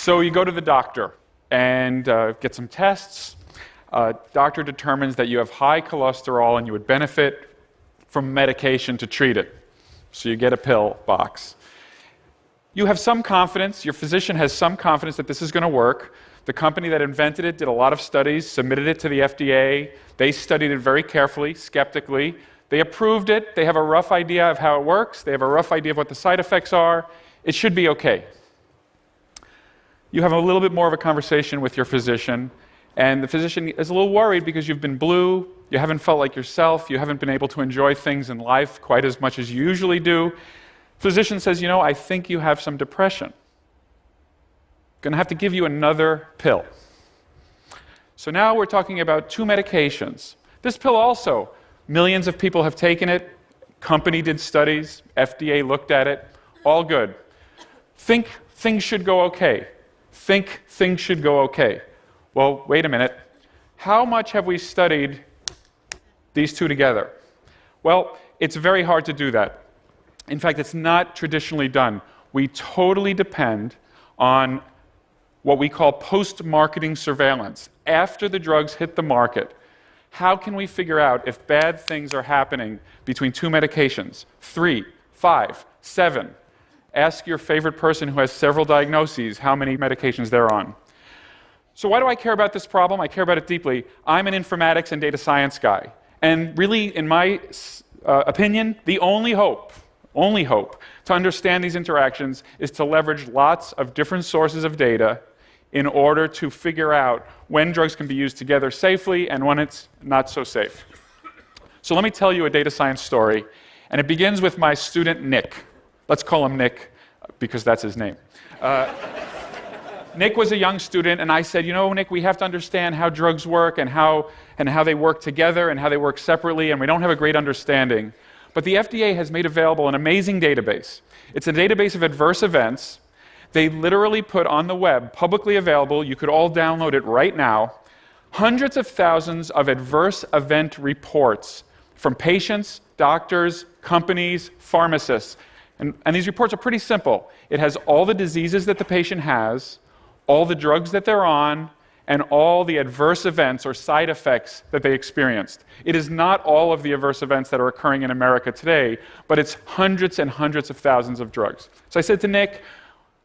So you go to the doctor and get some tests. Doctor determines that you have high cholesterol and you would benefit from medication to treat it. So you get a pill box. You have some confidence, your physician has some confidence that this is going to work. The company that invented it did a lot of studies, submitted it to the FDA. They studied it very carefully, skeptically. They approved it. They have a rough idea of how it works. They have a rough idea of what the side effects are. It should be okay. You have a little bit more of a conversation with your physician, and the physician is a little worried because you've been blue, you haven't felt like yourself, you haven't been able to enjoy things in life quite as much as you usually do. Physician says, you know, I think you have some depression. Going to have to give you another pill. So now we're talking about two medications. This pill also, millions of people have taken it, company did studies, FDA looked at it, all good. Think things should go okay. Think things should go okay. Well, wait a minute. How much have we studied these two together? Well, it's very hard to do that. In fact, it's not traditionally done. We totally depend on what we call post-marketing surveillance. After the drugs hit the market, how can we figure out if bad things are happening between two medications? 3, 5, 7. Ask your favorite person who has several diagnoses how many medications they're on. So why do I care about this problem? I care about it deeply. I'm an informatics and data science guy. And really, in my opinion, the only hope to understand these interactions is to leverage lots of different sources of data in order to figure out when drugs can be used together safely and when it's not so safe. So let me tell you a data science story, and it begins with my student Nick. Let's call him Nick because that's his name. Nick was a young student, and I said, you know, Nick, we have to understand how drugs work and how they work together and how they work separately, and we don't have a great understanding. But the FDA has made available an amazing database. It's a database of adverse events. They literally put on the web, publicly available, you could all download it right now, hundreds of thousands of adverse event reports from patients, doctors, companies, pharmacists. And these reports are pretty simple. It has all the diseases that the patient has, all the drugs that they're on, and all the adverse events or side effects that they experienced. It is not all of the adverse events that are occurring in America today, but it's hundreds and hundreds of thousands of drugs. So I said to Nick,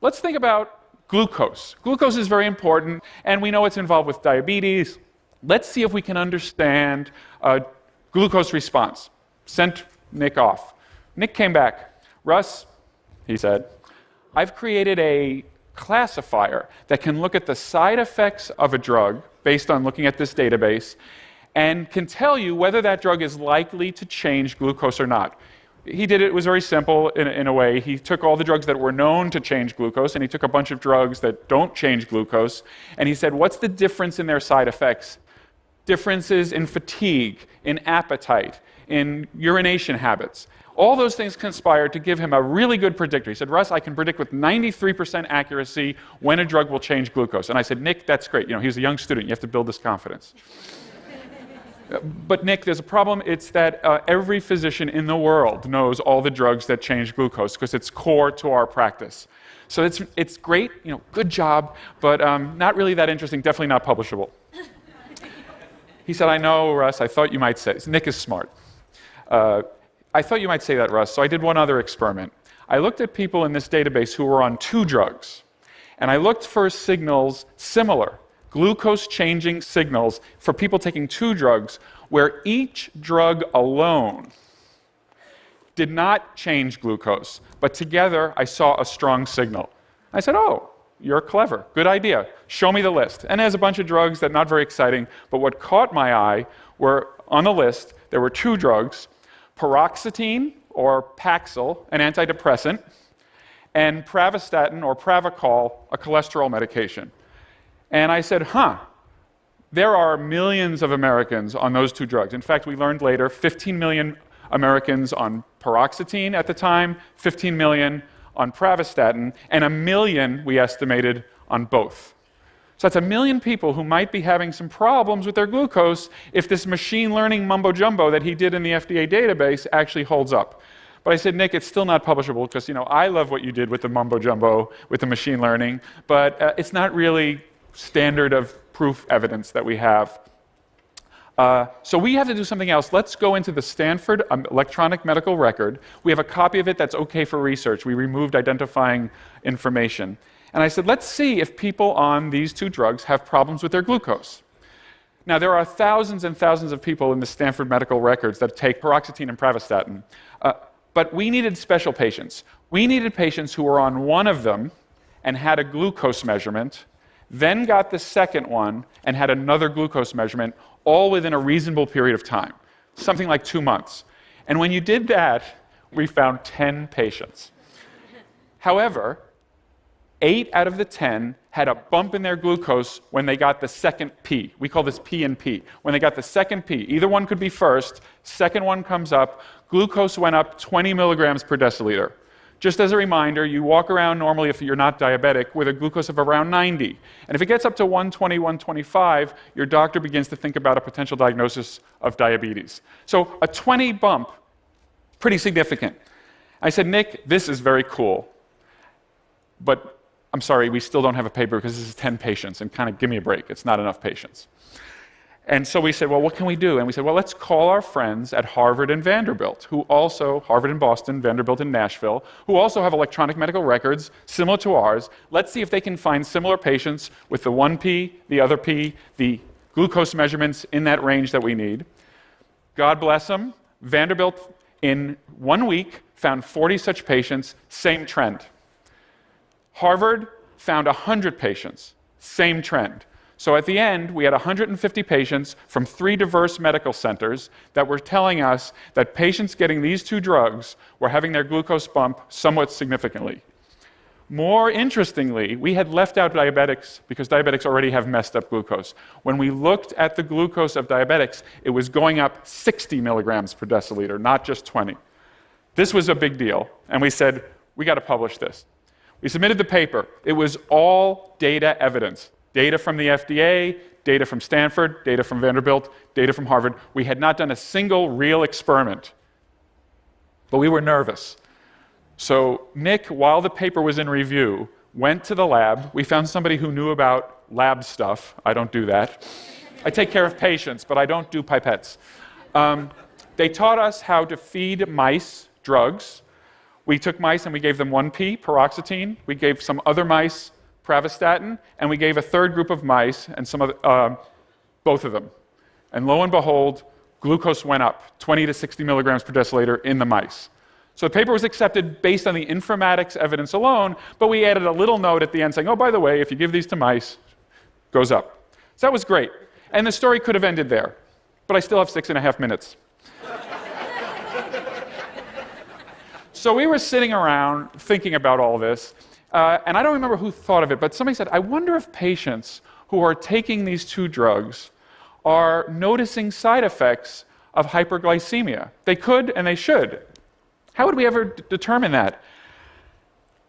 let's think about glucose. Glucose is very important, and we know it's involved with diabetes. Let's see if we can understand glucose response. Sent Nick off. Nick came back. Russ, he said, I've created a classifier that can look at the side effects of a drug based on looking at this database and can tell you whether that drug is likely to change glucose or not. He did it, it was very simple in a way. He took all the drugs that were known to change glucose and he took a bunch of drugs that don't change glucose and he said, what's the difference in their side effects? Differences in fatigue, in appetite, in urination habits. All those things conspired to give him a really good predictor. He said, Russ, I can predict with 93% accuracy when a drug will change glucose. And I said, Nick, that's great. You know, he was a young student. You have to build this confidence. But Nick, there's a problem. It's that every physician in the world knows all the drugs that change glucose because it's core to our practice. So it's great, you know, good job, but not really that interesting, definitely not publishable. He said, I know, Russ, I thought you might say. Nick is smart. I thought you might say that, Russ, so I did one other experiment. I looked at people in this database who were on 2 drugs, and I looked for signals similar, glucose-changing signals for people taking 2 drugs, where each drug alone did not change glucose, but together I saw a strong signal. I said, oh, you're clever, good idea, show me the list. And there's a bunch of drugs that are not very exciting, but what caught my eye were, on the list, there were 2 drugs, paroxetine, or Paxil, an antidepressant, and pravastatin, or Pravachol, a cholesterol medication. And I said, there are millions of Americans on those 2 drugs. In fact, we learned later, 15 million Americans on paroxetine at the time, 15 million on pravastatin, and 1 million, we estimated, on both. So that's 1 million people who might be having some problems with their glucose if this machine learning mumbo-jumbo that he did in the FDA database actually holds up. But I said, Nick, it's still not publishable because, I love what you did with the mumbo jumbo, with the machine learning, but it's not really standard of proof evidence that we have. So we have to do something else. Let's go into the Stanford electronic medical record. We have a copy of it that's okay for research. We removed identifying information. And I said, let's see if people on these two drugs have problems with their glucose. Now, there are thousands and thousands of people in the Stanford medical records that take paroxetine and pravastatin. But we needed special patients. We needed patients who were on one of them and had a glucose measurement, then got the second one and had another glucose measurement, all within a reasonable period of time, something like 2 months. And when you did that, we found 10 patients. However, 8 out of the 10 had a bump in their glucose when they got the second P. We call this P and P. When they got the second P, either one could be first, second one comes up, glucose went up 20 milligrams per deciliter. Just as a reminder, you walk around normally, if you're not diabetic, with a glucose of around 90. And if it gets up to 120, 125, your doctor begins to think about a potential diagnosis of diabetes. So a 20 bump, pretty significant. I said, Nick, this is very cool, but I'm sorry, we still don't have a paper because this is 10 patients, and kind of give me a break. It's not enough patients. And so we said, well, what can we do? And we said, well, let's call our friends at Harvard and Vanderbilt, who also, Harvard in Boston, Vanderbilt in Nashville, who also have electronic medical records similar to ours. Let's see if they can find similar patients with the one P, the other P, the glucose measurements in that range that we need. God bless them. Vanderbilt, in 1 week, found 40 such patients, same trend. Harvard found 100 patients, same trend. So at the end, we had 150 patients from 3 diverse medical centers that were telling us that patients getting these 2 drugs were having their glucose bump somewhat significantly. More interestingly, we had left out diabetics because diabetics already have messed up glucose. When we looked at the glucose of diabetics, it was going up 60 milligrams per deciliter, not just 20. This was a big deal, and we said, we got to publish this. We submitted the paper. It was all data evidence. Data from the FDA, data from Stanford, data from Vanderbilt, data from Harvard. We had not done a single real experiment, but we were nervous. So Nick, while the paper was in review, went to the lab. We found somebody who knew about lab stuff. I don't do that. I take care of patients, but I don't do pipettes. They taught us how to feed mice drugs. We took mice and we gave them 1P, paroxetine. We gave some other mice pravastatin, and we gave a third group of mice and some other, both of them. And lo and behold, glucose went up 20 to 60 milligrams per deciliter in the mice. So the paper was accepted based on the informatics evidence alone, but we added a little note at the end saying, oh, by the way, if you give these to mice, it goes up. So that was great. And the story could have ended there, but I still have 6.5 minutes. So we were sitting around thinking about all this, and I don't remember who thought of it, but somebody said, I wonder if patients who are taking these 2 drugs are noticing side effects of hyperglycemia. They could and they should. How would we ever determine that?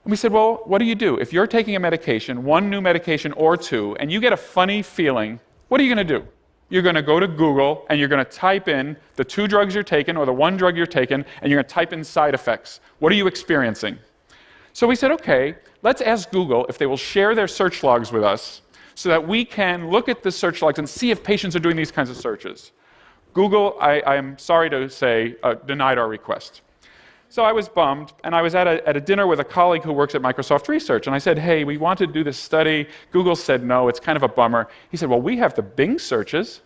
And we said, well, what do you do? If you're taking a medication, 1 new medication or 2, and you get a funny feeling, what are you going to do? You're going to go to Google and you're going to type in the 2 drugs you're taking or the 1 drug you're taking, and you're going to type in side effects. What are you experiencing? So we said, okay, let's ask Google if they will share their search logs with us so that we can look at the search logs and see if patients are doing these kinds of searches. Google, I'm sorry to say, denied our request. So I was bummed, and I was at a dinner with a colleague who works at Microsoft Research, and I said, hey, we want to do this study. Google said no, it's kind of a bummer. He said, well, we have the Bing searches.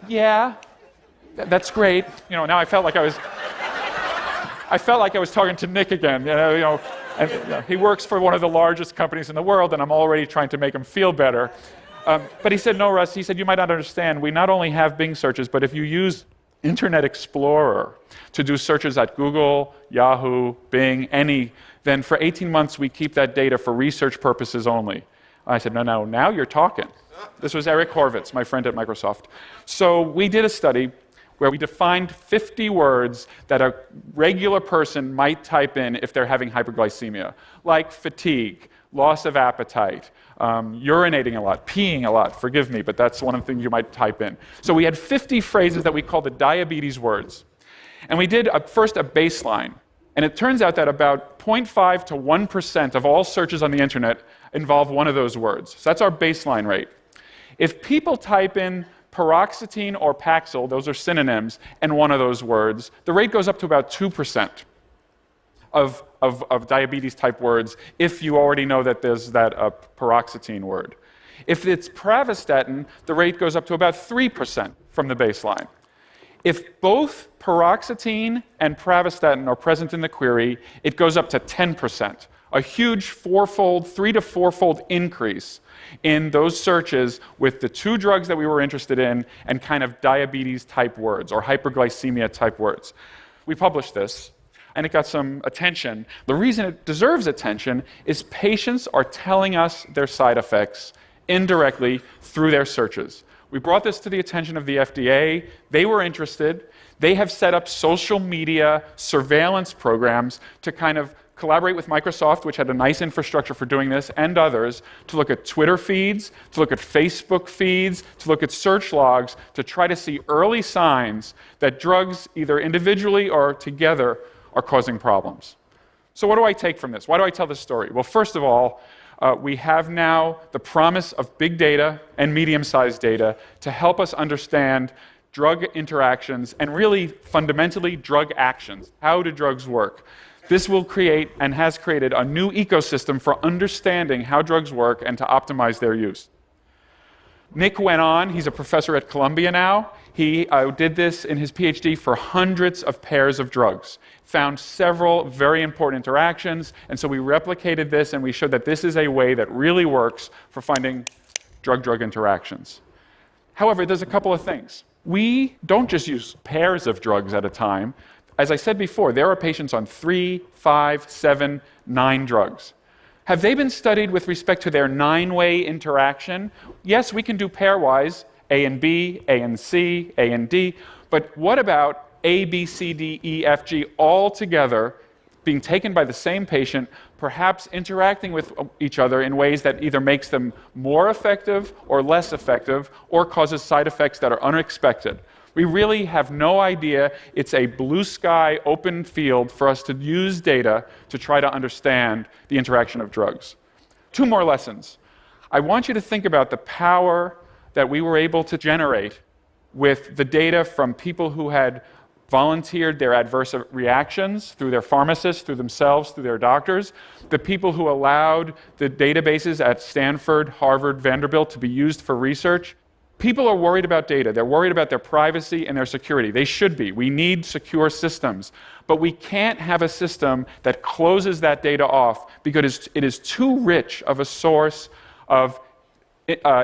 Yeah, that's great. Now I felt like I was talking to Nick again. And, he works for one of the largest companies in the world, and I'm already trying to make him feel better. But he said, no, Russ, he said, you might not understand. We not only have Bing searches, but if you use Internet Explorer to do searches at Google, Yahoo, Bing, any, then for 18 months we keep that data for research purposes only. I said, no, now you're talking. This was Eric Horvitz, my friend at Microsoft. So we did a study. where we defined 50 words that a regular person might type in if they're having hyperglycemia, like fatigue, loss of appetite, urinating a lot, peeing a lot, forgive me, but that's one of the things you might type in. So we had 50 phrases that we called the diabetes words. And we did first a baseline. And it turns out that about 0.5 to 1% of all searches on the internet involve one of those words. So that's our baseline rate. If people type in paroxetine or Paxil, those are synonyms, and one of those words, the rate goes up to about 2% of diabetes-type words if you already know that there's that paroxetine word. If it's pravastatin, the rate goes up to about 3% from the baseline. If both paroxetine and pravastatin are present in the query, it goes up to 10%, a huge fourfold, 3 to 4-fold increase in those searches with the two drugs that we were interested in and kind of diabetes-type words or hyperglycemia-type words. We published this, and it got some attention. The reason it deserves attention is patients are telling us their side effects indirectly through their searches. We brought this to the attention of the FDA. They were interested. They have set up social media surveillance programs to kind of collaborate with Microsoft, which had a nice infrastructure for doing this, and others, to look at Twitter feeds, to look at Facebook feeds, to look at search logs, to try to see early signs that drugs, either individually or together, are causing problems. So what do I take from this? Why do I tell this story? Well, first of all, we have now the promise of big data and medium-sized data to help us understand drug interactions and really fundamentally drug actions. How do drugs work? This will create and has created a new ecosystem for understanding how drugs work and to optimize their use. Nick went on, he's a professor at Columbia now. He did this in his PhD for hundreds of pairs of drugs, found several very important interactions, and so we replicated this and we showed that this is a way that really works for finding drug-drug interactions. However, there's a couple of things. We don't just use pairs of drugs at a time. As I said before, there are patients on 3, 5, 7, 9 drugs. Have they been studied with respect to their 9-way interaction? Yes, we can do pairwise, A and B, A and C, A and D, but what about A, B, C, D, E, F, G all together being taken by the same patient, perhaps interacting with each other in ways that either makes them more effective or less effective or causes side effects that are unexpected? We really have no idea. It's a blue sky, open field for us to use data to try to understand the interaction of drugs. 2 more lessons. I want you to think about the power that we were able to generate with the data from people who had volunteered their adverse reactions through their pharmacists, through themselves, through their doctors, the people who allowed the databases at Stanford, Harvard, Vanderbilt to be used for research. People are worried about data. They're worried about their privacy and their security. They should be. We need secure systems. But we can't have a system that closes that data off because it is too rich of a source of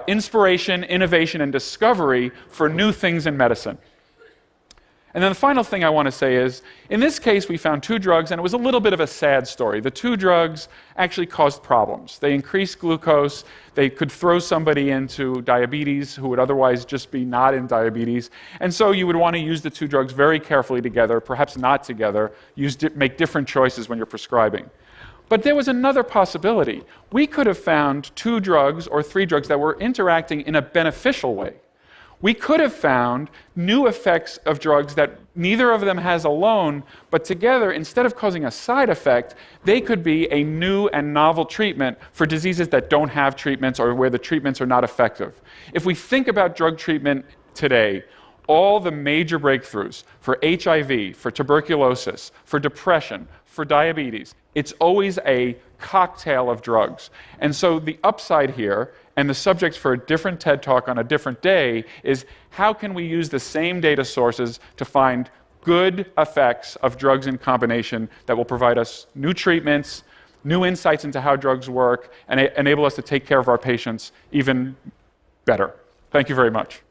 inspiration, innovation, and discovery for new things in medicine. And then the final thing I want to say is, in this case, we found 2 drugs, and it was a little bit of a sad story. The 2 drugs actually caused problems. They increased glucose. They could throw somebody into diabetes who would otherwise just be not in diabetes. And so you would want to use the 2 drugs very carefully together, perhaps not together, make different choices when you're prescribing. But there was another possibility. We could have found 2 drugs or 3 drugs that were interacting in a beneficial way. We could have found new effects of drugs that neither of them has alone, but together, instead of causing a side effect, they could be a new and novel treatment for diseases that don't have treatments or where the treatments are not effective. If we think about drug treatment today, all the major breakthroughs for HIV, for tuberculosis, for depression, for diabetes, it's always a cocktail of drugs. And so the upside here, and the subject for a different TED Talk on a different day, is how can we use the same data sources to find good effects of drugs in combination that will provide us new treatments, new insights into how drugs work, and enable us to take care of our patients even better. Thank you very much.